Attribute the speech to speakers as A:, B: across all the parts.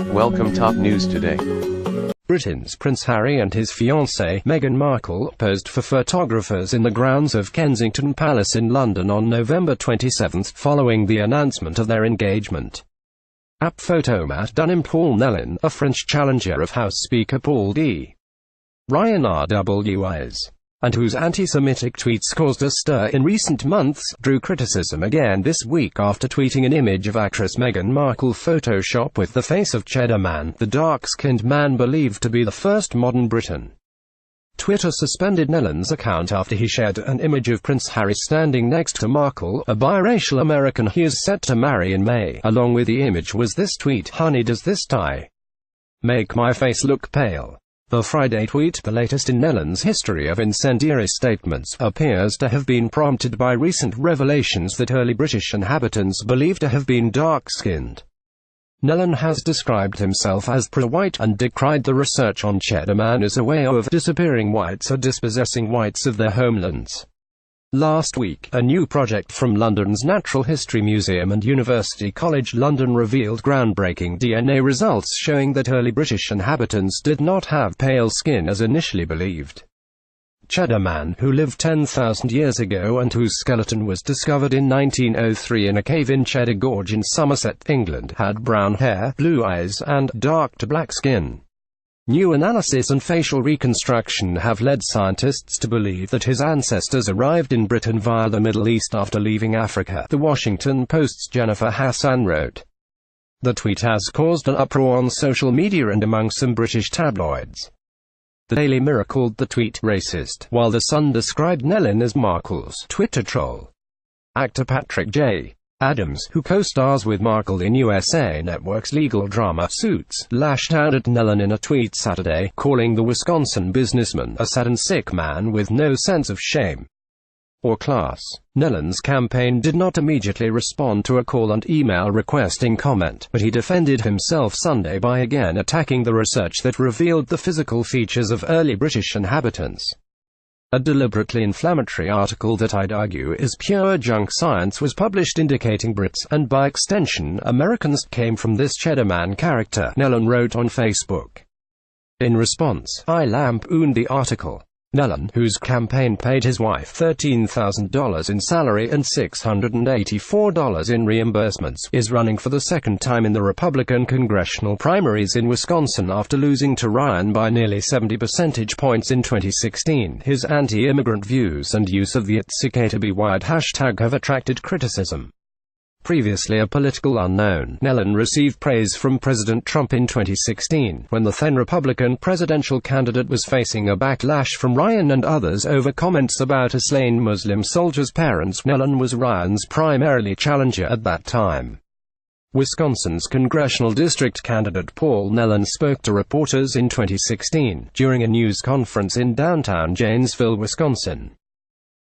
A: Welcome top news today.
B: Britain's Prince Harry and his fiancée, Meghan Markle, posed for photographers in the grounds of Kensington Palace in London on November 27, following the announcement of their engagement. PhotoMatt D Paul Nellin, a French challenger of House Speaker Paul D. Ryan RWIs, and whose anti-Semitic tweets caused a stir in recent months, drew criticism again this week after tweeting an image of actress Meghan Markle Photoshop with the face of Cheddar Man, the dark-skinned man believed to be the first modern Briton. Twitter suspended Nellin's account after he shared an image of Prince Harry standing next to Markle, a biracial American he is set to marry in May. Along with the image was this tweet: "Honey, does this tie make my face look pale?" The Friday tweet, the latest in Nellin's history of incendiary statements, appears to have been prompted by recent revelations that early British inhabitants believed to have been dark-skinned. Nellin has described himself as pro-white and decried the research on Cheddar Man as a way of disappearing whites or dispossessing whites of their homelands. Last week, a new project from London's Natural History Museum and University College London revealed groundbreaking DNA results showing that early British inhabitants did not have pale skin as initially believed. Cheddar Man, who lived 10,000 years ago and whose skeleton was discovered in 1903 in a cave in Cheddar Gorge in Somerset, England, had brown hair, blue eyes, and dark to black skin. New analysis and facial reconstruction have led scientists to believe that his ancestors arrived in Britain via the Middle East after leaving Africa, The Washington Post's Jennifer Hassan wrote. The tweet has caused an uproar on social media and among some British tabloids. The Daily Mirror called the tweet racist, while The Sun described Nellin as Markle's Twitter troll. Actor Patrick J. Adams, who co-stars with Markle in USA Network's legal drama Suits, lashed out at Nellin in a tweet Saturday, calling the Wisconsin businessman a sad and sick man with no sense of shame or class. Nellin's campaign did not immediately respond to a call and email requesting comment, but he defended himself Sunday by again attacking the research that revealed the physical features of early British inhabitants. A deliberately inflammatory article that I'd argue is pure junk science was published indicating Brits, and by extension, Americans, came from this Cheddar Man character, Nellin wrote on Facebook. In response, I lampooned the article. Nellin, whose campaign paid his wife $13,000 in salary and $684 in reimbursements, is running for the second time in the Republican congressional primaries in Wisconsin after losing to Ryan by nearly 70 percentage points in 2016. His anti-immigrant views and use of the @CKToBeWired hashtag have attracted criticism. Previously a political unknown, Nellin received praise from President Trump in 2016, when the then Republican presidential candidate was facing a backlash from Ryan and others over comments about a slain Muslim soldier's parents. Nellin was Ryan's primary challenger at that time. Wisconsin's congressional district candidate Paul Nellin spoke to reporters in 2016, during a news conference in downtown Janesville, Wisconsin.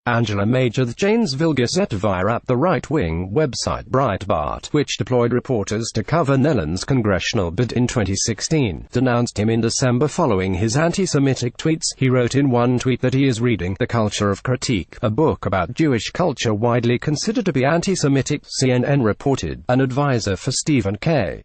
B: Angela Major, the Janesville Gazette via the right-wing website Breitbart, which deployed reporters to cover Nellin's congressional bid in 2016, denounced him in December following his anti-Semitic tweets. He wrote in one tweet that he is reading The Culture of Critique, a book about Jewish culture widely considered to be anti-Semitic, CNN reported. An advisor for Stephen K.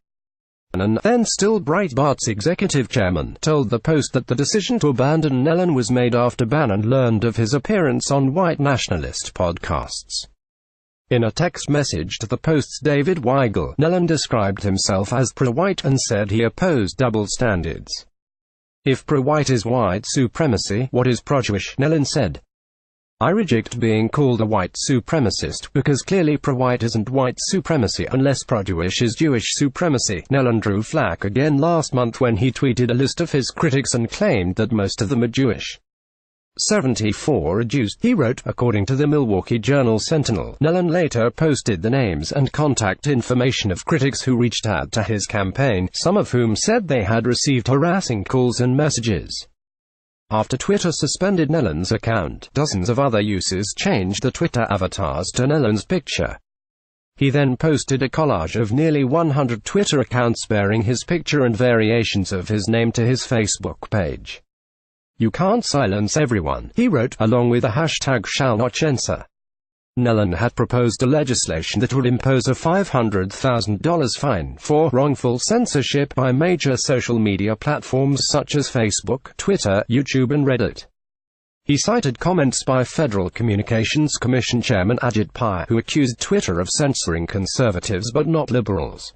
B: and then still Breitbart's executive chairman, told the Post that the decision to abandon Nellin was made after Bannon learned of his appearance on white nationalist podcasts. In a text message to the Post's David Weigel, Nellin described himself as pro-white and said he opposed double standards. If pro-white is white supremacy, what is pro-Jewish? Nellin said. I reject being called a white supremacist, because clearly pro-white isn't white supremacy unless pro-Jewish is Jewish supremacy. Nellin drew flack again last month when he tweeted a list of his critics and claimed that most of them are Jewish. 74 are Jews, he wrote, according to the Milwaukee Journal Sentinel. Nellin later posted the names and contact information of critics who reached out to his campaign, some of whom said they had received harassing calls and messages. After Twitter suspended Nellin's account, dozens of other users changed the Twitter avatars to Nellin's picture. He then posted a collage of nearly 100 Twitter accounts bearing his picture and variations of his name to his Facebook page. You can't silence everyone, he wrote, along with the hashtag #ShallNotCensor. Nellen had proposed a legislation that would impose a $500,000 fine for wrongful censorship by major social media platforms such as Facebook, Twitter, YouTube and Reddit. He cited comments by Federal Communications Commission Chairman Ajit Pai, who accused Twitter of censoring conservatives but not liberals.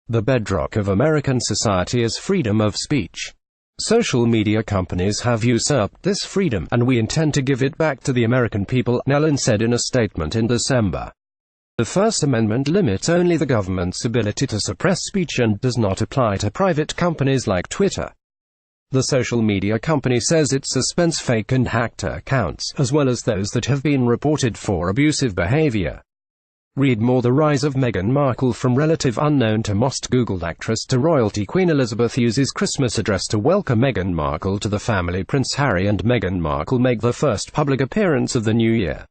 B: The bedrock of American society is freedom of speech. Social media companies have usurped this freedom, and we intend to give it back to the American people, Nellen said in a statement in December. The First Amendment limits only the government's ability to suppress speech and does not apply to private companies like Twitter. The social media company says it suspends fake and hacked accounts, as well as those that have been reported for abusive behavior. Read more: The rise of Meghan Markle. From relative unknown to most Googled actress to royalty, Queen Elizabeth uses Christmas address to welcome Meghan Markle to the family. Prince Harry and Meghan Markle make their first public appearance of the new year.